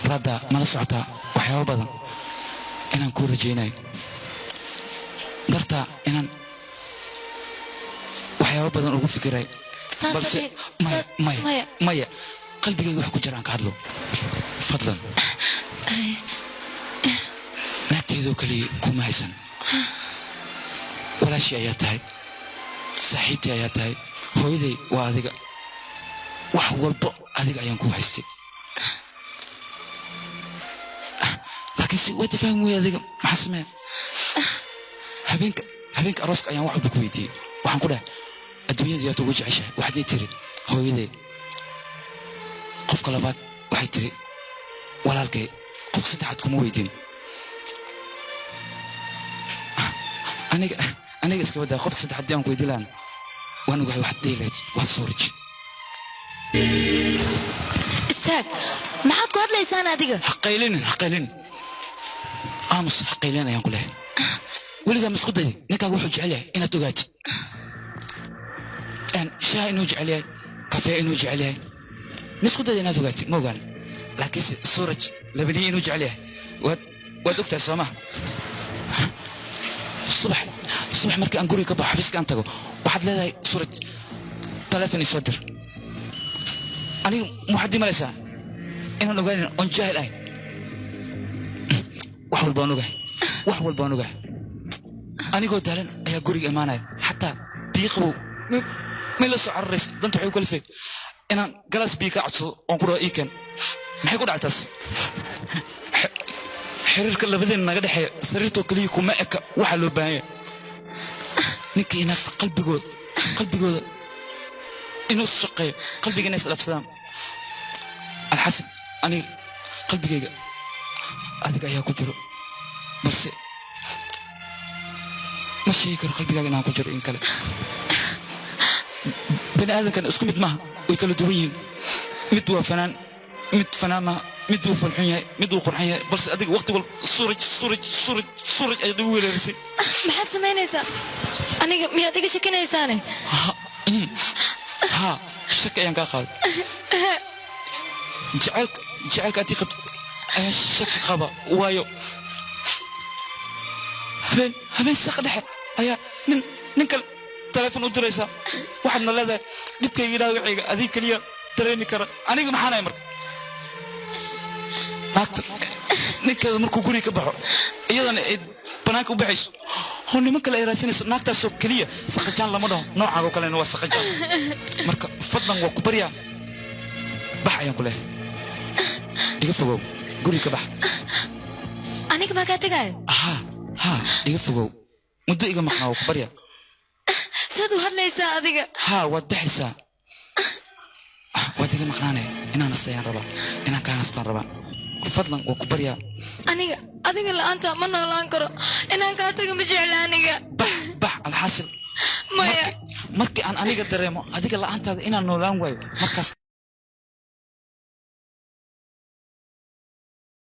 rada mala socota waxyaabo badan inaan ku rajeynayo darta inaan waxyaabo badan ugu fikiray balse maya qalbigayga wax ku jiraan ka hadlo fadlan naagteedu kaliya kuma haysan walaashii ayaa tahay saaxiibtii ayaa tahay hooyaday waa adiga wax walba adiga ayaan ku haystay laakiin si wada fahmi way adiga maxaa samee habeenka arooska ayaan wax walba ku weydiiyey waxaan ku dhahay adduunyada yaad ugu jeceshahay waxaad tiri hooyaday qofka labaad waxay tiri walaalkay qofka saddexaad kuma weydiin aniga iska wadaa qofka saddexaad aan ku weydiin laana waan ogahay waxaad dheelayd waad soo riji istaag maxaad ku hadlaysaan adiga haqaylin aamus haqaylin ayaan ku lehay weligaa masku dayay ninkaaga wuxuu jecel yahay inaad ogaatid شاي إنه جعليه كافيه إنه جعليه مسكو ده ناس وقت مو قال لكن صورة لبني إنه جعليه ودكتور سامح الصبح مركي أنقولي كبا حفيز كان تجو واحد لذا صورة تلفني صدر أنا محدي ملسا إنه نقول أن جاهل أي وحول بانوجه أنا قلت لهم يا قولي أمانة حتى بيقبوا ميلا سعر الرئيس دانتو حيو كلفي إنان قلاس بيكا عطسو وانقروا إيكن محي قد عطس حريرك اللي بدين نقد حي سريرتو كليكو مائكا وحلو باية نيكي إناك قلبي قول إنو الشقي قلبي ناس الأفسام الحسن أني قلبي جيجا أدك أيها كجرو بس ماشي يكر قلبي جيجا أنا كجرو إن كلا بني آدم كان اسكو مدمه ويكلو دوين مدوا فنان مدوا فنحية مدوا قرحية بس أديك وقت صورج أديك ولا رسي ما حد سمعني إنسان أنا مي أديك شكنا إنساني ها شك أيان كخال جعلك أتي خبت شك خبا وايو هبين سقدح أيا ننكل تلفون ودريسا waxaadna leedahay dibkayga dhaawiciga adii kaliya dareemi kara aniga maxaan ay markaa naagta ninkeeda markuu guriga ka baxo iyadana ay banaanka u baxayso oo niman kale ay raasinayso naagtaasoo kaliya saqajaan lama dhaho noocaaga oo kalena waa saqajaan marka fadlan waa ku baryaa bax ayaan ku leehay iga fogow guriga ka bax aniga maa kaa tegaayo ha iga fogow muddo iga maqnaa waa ku baryaa سادو هالليسا أديك ها وضحيسا واديك مقنانة إن أنا استيان ربا إن أنا كان استيان ربا فضلا وكبريا أديك اللي أنت من ولا أنكر إن أنا كاتك مجعلانك بح الحاصل مركي أنا أنيق الدريمو أديك اللي أنت إن أنا نولان واي مركز